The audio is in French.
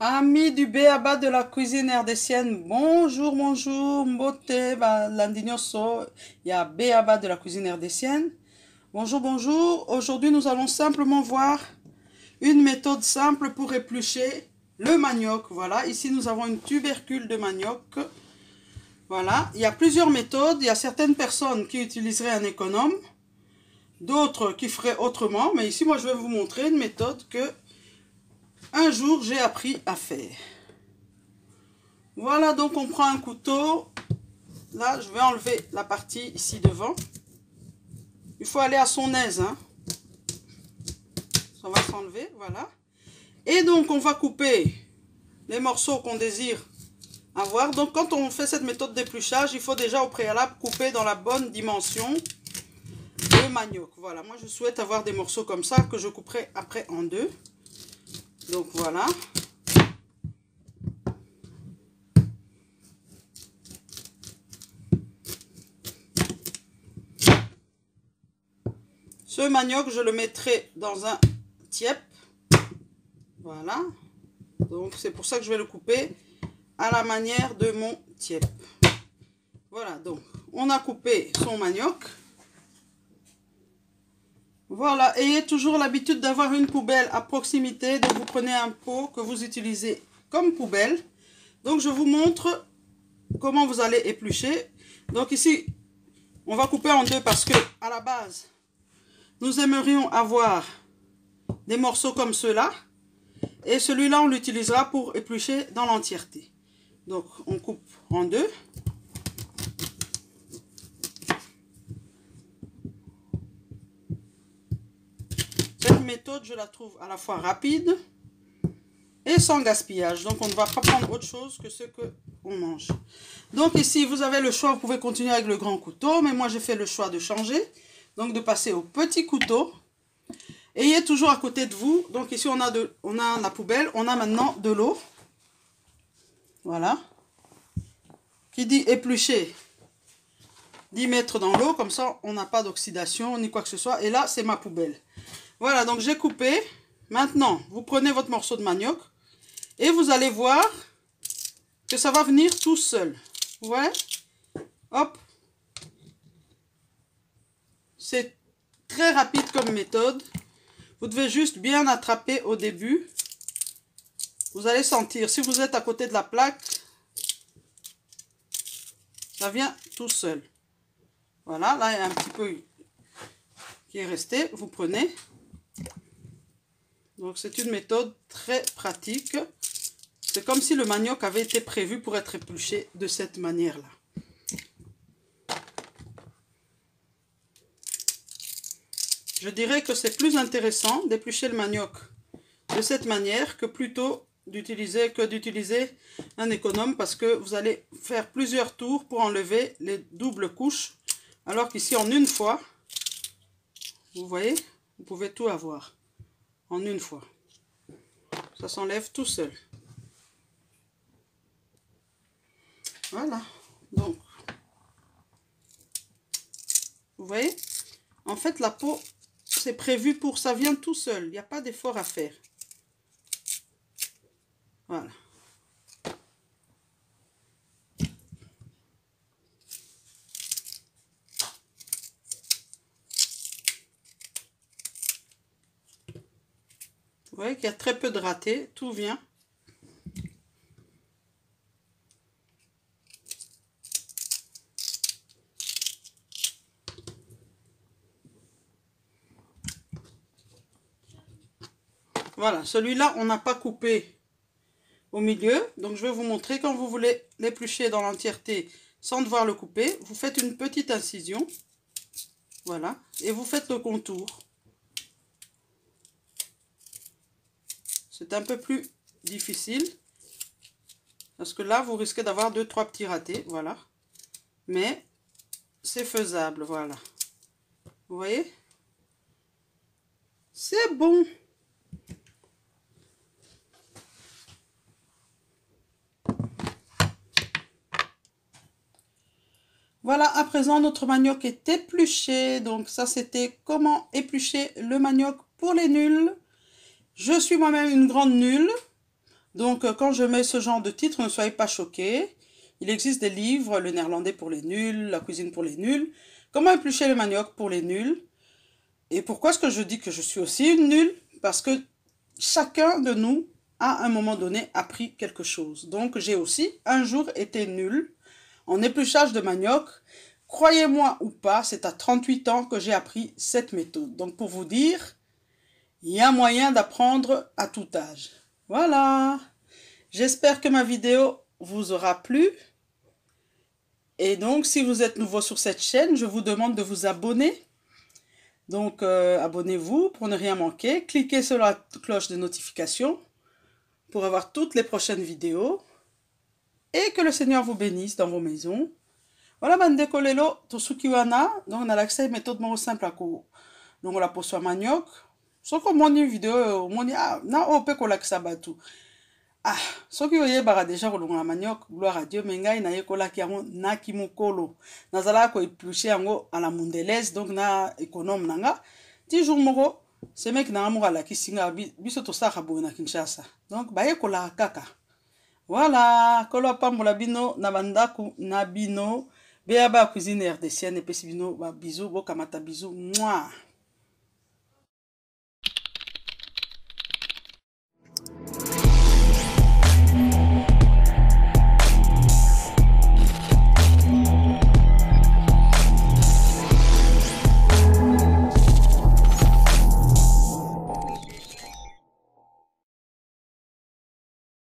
Amis du Béaba de la cuisine rdécienne, bonjour, bonjour, mbote, landinoso, il y a Béaba de la cuisine rdécienne. Bonjour, bonjour. Aujourd'hui, nous allons simplement voir une méthode simple pour éplucher le manioc. Voilà, ici nous avons une tubercule de manioc. Voilà, il y a plusieurs méthodes. Il y a certaines personnes qui utiliseraient un économe, d'autres qui feraient autrement. Mais ici, moi, je vais vous montrer une méthode que un jour j'ai appris à faire. Voilà, donc on prend un couteau. Là, je vais enlever la partie ici devant. Il faut aller à son aise, hein. Ça va s'enlever, voilà. Et donc, on va couper les morceaux qu'on désire avoir. Donc, quand on fait cette méthode d'épluchage, il faut déjà au préalable couper dans la bonne dimension le manioc. Voilà, moi je souhaite avoir des morceaux comme ça que je couperai après en deux. Donc, voilà. Ce manioc, je le mettrai dans un tiep. Voilà. Donc, c'est pour ça que je vais le couper à la manière de mon tiep. Voilà, donc, on a coupé son manioc. Voilà, ayez toujours l'habitude d'avoir une poubelle à proximité. Donc, vous prenez un pot que vous utilisez comme poubelle. Donc, je vous montre comment vous allez éplucher. Donc, ici, on va couper en deux parce que, à la base, nous aimerions avoir des morceaux comme ceux-là. Et celui-là, on l'utilisera pour éplucher dans l'entièreté. Donc, on coupe en deux. Cette méthode, je la trouve à la fois rapide et sans gaspillage. Donc, on ne va pas prendre autre chose que ce qu'on mange. Donc, ici, vous avez le choix. Vous pouvez continuer avec le grand couteau. Mais moi, j'ai fait le choix de changer. Donc, de passer au petit couteau. Ayez toujours à côté de vous. Donc, ici, on a la poubelle. On a maintenant de l'eau. Voilà. Qui dit éplucher, dit mettre dans l'eau. Comme ça, on n'a pas d'oxydation ni quoi que ce soit. Et là, c'est ma poubelle. Voilà, donc j'ai coupé. Maintenant, vous prenez votre morceau de manioc. Et vous allez voir que ça va venir tout seul. Vous voyez? Hop. C'est très rapide comme méthode. Vous devez juste bien attraper au début. Vous allez sentir, si vous êtes à côté de la plaque, ça vient tout seul. Voilà, là il y a un petit peu qui est resté. Vous prenez. Donc c'est une méthode très pratique. C'est comme si le manioc avait été prévu pour être épluché de cette manière-là. Je dirais que c'est plus intéressant d'éplucher le manioc de cette manière que plutôt d'utiliser un économe parce que vous allez faire plusieurs tours pour enlever les doubles couches. Alors qu'ici en une fois, vous voyez, vous pouvez tout avoir en une fois. Ça s'enlève tout seul. Voilà, donc, vous voyez, en fait la peau, c'est prévu pour, ça vient tout seul, il n'y a pas d'effort à faire. Voilà. Vous voyez qu'il y a très peu de ratés, tout vient. Voilà, celui-là, on n'a pas coupé au milieu. Donc, je vais vous montrer. Quand vous voulez l'éplucher dans l'entièreté sans devoir le couper, vous faites une petite incision. Voilà. Et vous faites le contour. C'est un peu plus difficile. Parce que là, vous risquez d'avoir 2-3 petits ratés. Voilà. Mais c'est faisable. Voilà. Vous voyez? C'est bon. Voilà, à présent, notre manioc est épluché. Donc, ça, c'était comment éplucher le manioc pour les nuls. Je suis moi-même une grande nulle. Donc, quand je mets ce genre de titre, ne soyez pas choqués. Il existe des livres, le néerlandais pour les nuls, la cuisine pour les nuls, comment éplucher le manioc pour les nuls. Et pourquoi est-ce que je dis que je suis aussi une nulle? Parce que chacun de nous a à un moment donné appris quelque chose. Donc, j'ai aussi un jour été nulle en épluchage de manioc. Croyez-moi ou pas, c'est à 38 ans que j'ai appris cette méthode. Donc, pour vous dire, il y a moyen d'apprendre à tout âge. Voilà. J'espère que ma vidéo vous aura plu. Et donc, si vous êtes nouveau sur cette chaîne, je vous demande de vous abonner. Donc, abonnez-vous pour ne rien manquer. Cliquez sur la cloche de notification pour avoir toutes les prochaines vidéos. Et que le Seigneur vous bénisse dans vos maisons. Voilà, bandeko lelo, tosukiwana. Donc, on a l'accès à une méthode moins simple à quoi. Donc, on la pose sur manioc. Sauf que mon vidéo, na ope ko lakisa batu. Ah, soki oyebaka déjà kolongola manioc, gloire à Dieu, mais ngai na yekolaki yango naki mokolo. Nazala ko éplucher yango à la mondelaise, donc na économe nanga. Ti jour moko, ce mec na amour à la kisinga biso to saka boye na Kinshasa. Donc ba yekola kaka. Voilà, kolo pambola bino na bandaku na bino. Beaba cuisine RDCN et pesi bino ba bisous, bo kamata bisous. Mouah.